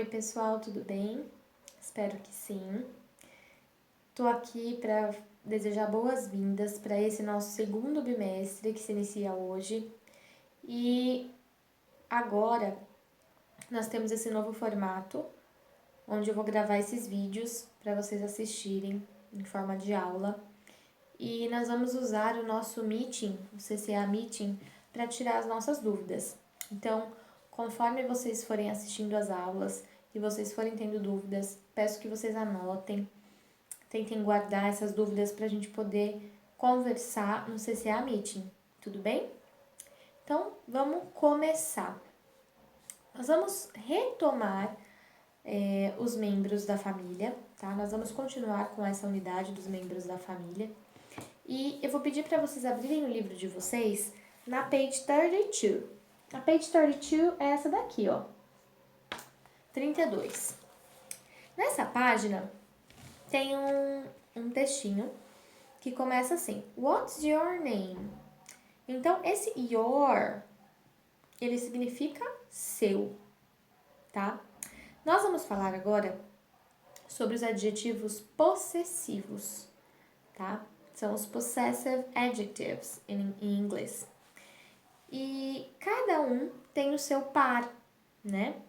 Oi, pessoal, tudo bem? Espero que sim. Tô aqui para desejar boas-vindas para esse nosso segundo bimestre que se inicia hoje. E agora nós temos esse novo formato, onde eu vou gravar esses vídeos para vocês assistirem em forma de aula. E nós vamos usar o nosso Meeting, o CCA Meeting, para tirar as nossas dúvidas. Então, conforme vocês forem assistindo as aulas e vocês forem tendo dúvidas, peço que vocês anotem, tentem guardar essas dúvidas para a gente poder conversar no CCA Meeting, tudo bem? Então, vamos começar. Nós vamos retomar os membros da família, tá? Nós vamos continuar com essa unidade dos membros da família. E eu vou pedir para vocês abrirem o livro de vocês na page 32. A page 32 é essa daqui, ó. 32. Nessa página tem um textinho que começa assim: What's your name? Então, esse your, ele significa seu, tá? Nós vamos falar agora sobre os adjetivos possessivos, tá? São os possessive adjectives em inglês. E cada um tem o seu par, né?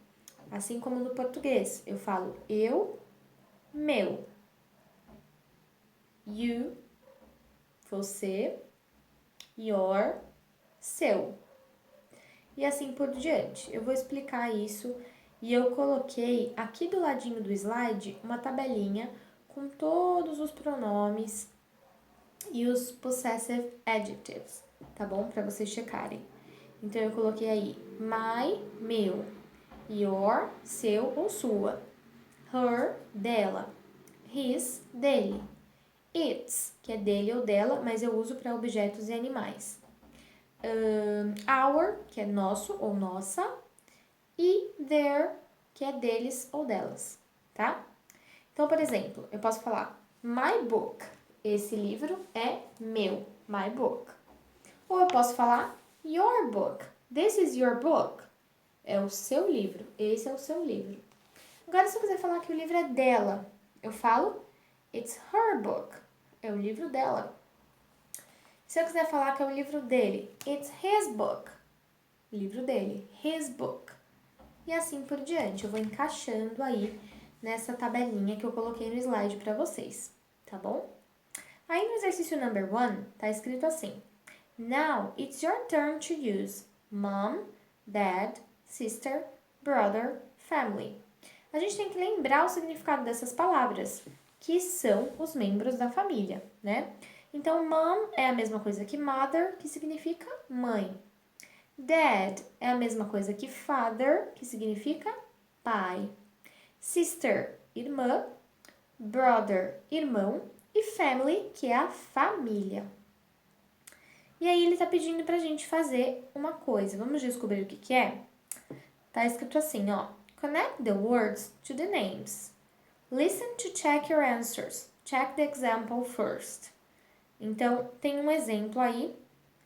Assim como no português, eu falo eu, meu, you, você, your, seu. E assim por diante. Eu vou explicar isso e eu coloquei aqui do ladinho do slide uma tabelinha com todos os pronomes e os possessive adjectives, tá bom? Para vocês checarem. Então, eu coloquei aí my, meu, your, seu ou sua, her, dela, his, dele, its, que é dele ou dela, mas eu uso para objetos e animais, our, que é nosso ou nossa, e their, que é deles ou delas, tá? Então, por exemplo, eu posso falar my book, esse livro é meu, my book. Ou eu posso falar your book, this is your book, é o seu livro, esse é o seu livro. Agora, se eu quiser falar que o livro é dela, eu falo it's her book, é o livro dela. Se eu quiser falar que é o livro dele, it's his book, livro dele, his book. E assim por diante, eu vou encaixando aí nessa tabelinha que eu coloquei no slide para vocês, tá bom? Aí no exercício number 1, tá escrito assim: Now it's your turn to use mom, dad, sister, brother, family. A gente tem que lembrar o significado dessas palavras, que são os membros da família, né? Então, mom é a mesma coisa que mother, que significa mãe. Dad é a mesma coisa que father, que significa pai. Sister, irmã. Brother, irmão. E family, que é a família. E aí ele tá pedindo pra gente fazer uma coisa. Vamos descobrir o que é? Tá escrito assim, ó. Connect the words to the names. Listen to check your answers. Check the example first. Então, tem um exemplo aí.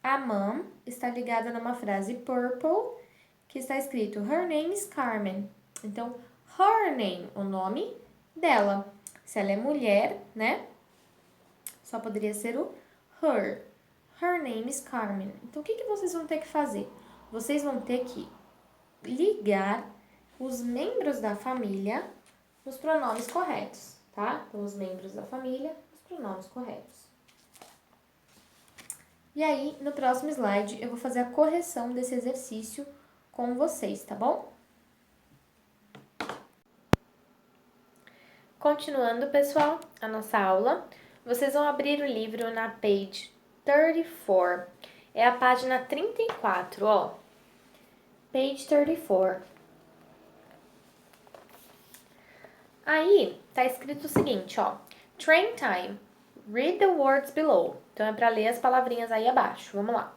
A mom está ligada numa frase purple, que está escrito Her name is Carmen. Então, her name, o nome dela. Se ela é mulher, né? Só poderia ser o her. Her name is Carmen. Então, o que vocês vão ter que fazer? Vocês vão ter que ligar os membros da família nos pronomes corretos, tá? Então, os membros da família, os pronomes corretos. E aí, no próximo slide, eu vou fazer a correção desse exercício com vocês, tá bom? Continuando, pessoal, a nossa aula, vocês vão abrir o livro na page 34. É a página 34, ó. Page 34. Aí, tá escrito o seguinte, ó. Train time. Read the words below. Então, é para ler as palavrinhas aí abaixo. Vamos lá.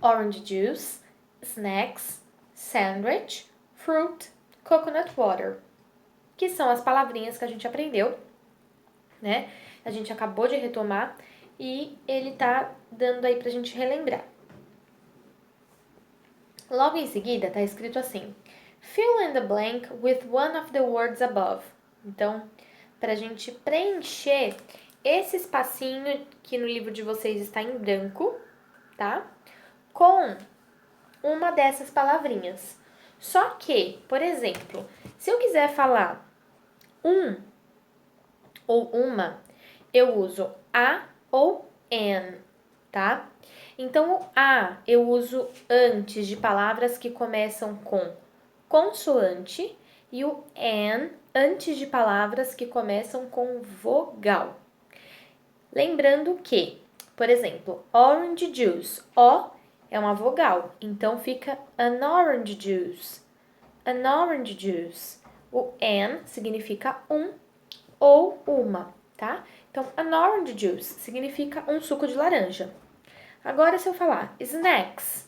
Orange juice, snacks, sandwich, fruit, coconut water. Que são as palavrinhas que a gente aprendeu, né? A gente acabou de retomar e ele tá dando aí pra gente relembrar. Logo em seguida, tá escrito assim: Fill in the blank with one of the words above. Então, para a gente preencher esse espacinho que no livro de vocês está em branco, tá? Com uma dessas palavrinhas. Só que, por exemplo, se eu quiser falar um ou uma, eu uso a ou an, tá? Então, o a eu uso antes de palavras que começam com consoante e o an antes de palavras que começam com vogal. Lembrando que, por exemplo, orange juice, O é uma vogal, então fica an orange juice, an orange juice. O an significa um ou uma, tá? Então, an orange juice significa um suco de laranja. Agora, se eu falar snacks,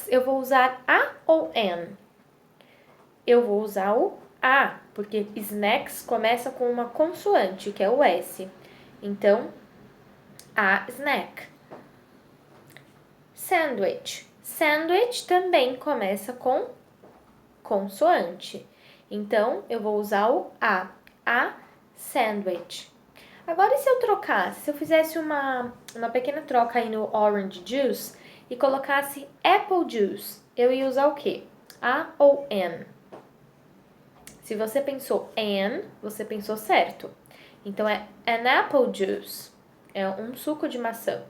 eu vou usar a ou an? Eu vou usar o a, porque snacks começa com uma consoante, que é o S. Então, a snack. Sandwich também começa com consoante. Então, eu vou usar o a sandwich. Agora, e se eu trocasse, se eu fizesse uma pequena troca aí no orange juice e colocasse apple juice, eu ia usar o quê? A ou an? Se você pensou an, você pensou certo. Então, é an apple juice, é um suco de maçã.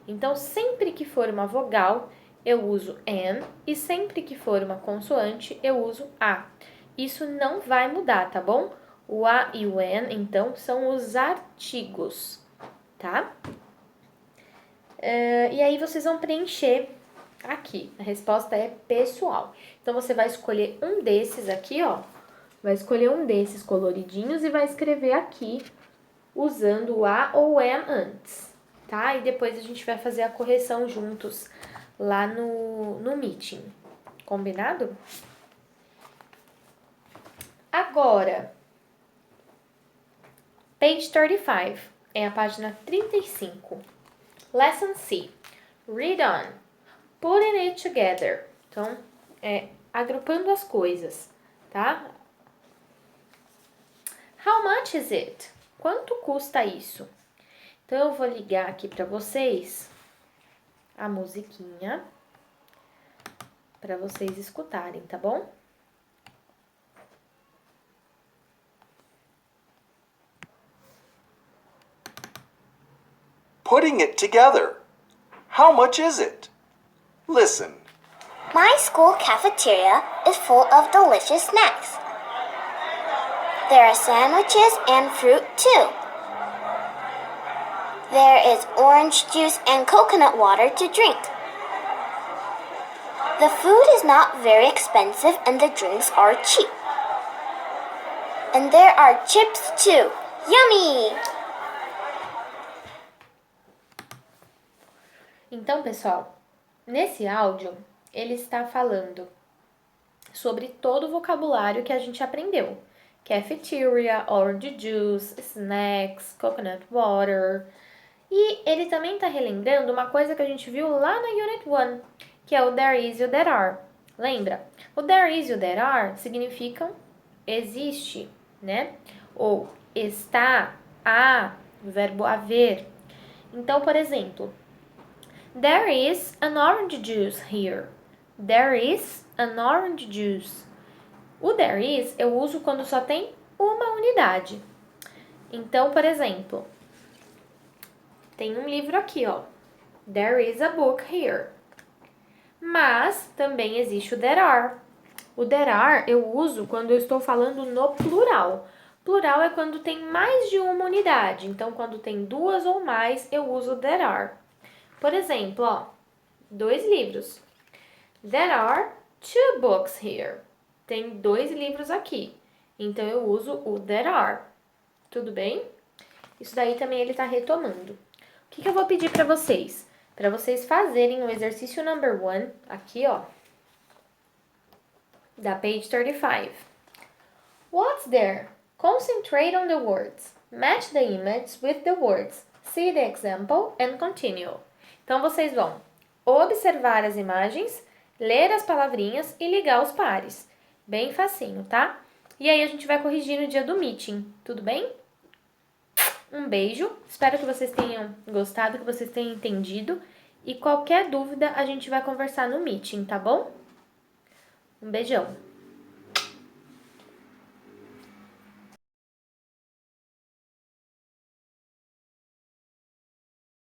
Então, sempre que for uma vogal, eu uso an, e sempre que for uma consoante, eu uso a. Isso não vai mudar, tá bom? O a e o an, então, são os artigos, tá? E aí, vocês vão preencher aqui. A resposta é pessoal. Então, você vai escolher um desses aqui, ó. Vai escolher um desses coloridinhos e vai escrever aqui, usando o a ou an antes, tá? E depois a gente vai fazer a correção juntos lá no meeting. Combinado? Agora, page 35, é a página 35. Lesson C. Read on. Putting it together. Então, agrupando as coisas, tá? How much is it? Quanto custa isso? Então, eu vou ligar aqui para vocês a musiquinha para vocês escutarem, tá bom? Putting it together. How much is it? Listen. My school cafeteria is full of delicious snacks. There are sandwiches and fruit too. There is orange juice and coconut water to drink. The food is not very expensive and the drinks are cheap. And there are chips too. Yummy! Então, pessoal, nesse áudio, ele está falando sobre todo o vocabulário que a gente aprendeu. Cafeteria, orange juice, snacks, coconut water. E ele também está relembrando uma coisa que a gente viu lá na Unit 1, que é o there is e o there are. Lembra? O there is e o there are significam existe, né? Ou está, há, o verbo haver. Então, por exemplo, there is an orange juice here. There is an orange juice. O there is eu uso quando só tem uma unidade. Então, por exemplo, tem um livro aqui, ó. There is a book here. Mas também existe o there are. O there are eu uso quando eu estou falando no plural. Plural é quando tem mais de uma unidade. Então, quando tem duas ou mais, eu uso there are. Por exemplo, ó, 2 livros. There are 2 books here. Tem 2 livros aqui. Então, eu uso o there are. Tudo bem? Isso daí também ele está retomando. O que eu vou pedir para vocês? Para vocês fazerem o exercício number 1, aqui, ó, da page 35. What's there? Concentrate on the words. Match the image with the words. See the example and continue. Então, vocês vão observar as imagens, ler as palavrinhas e ligar os pares. Bem facinho, tá? E aí a gente vai corrigir no dia do meeting, tudo bem? Um beijo, espero que vocês tenham gostado, que vocês tenham entendido. E qualquer dúvida a gente vai conversar no meeting, tá bom? Um beijão!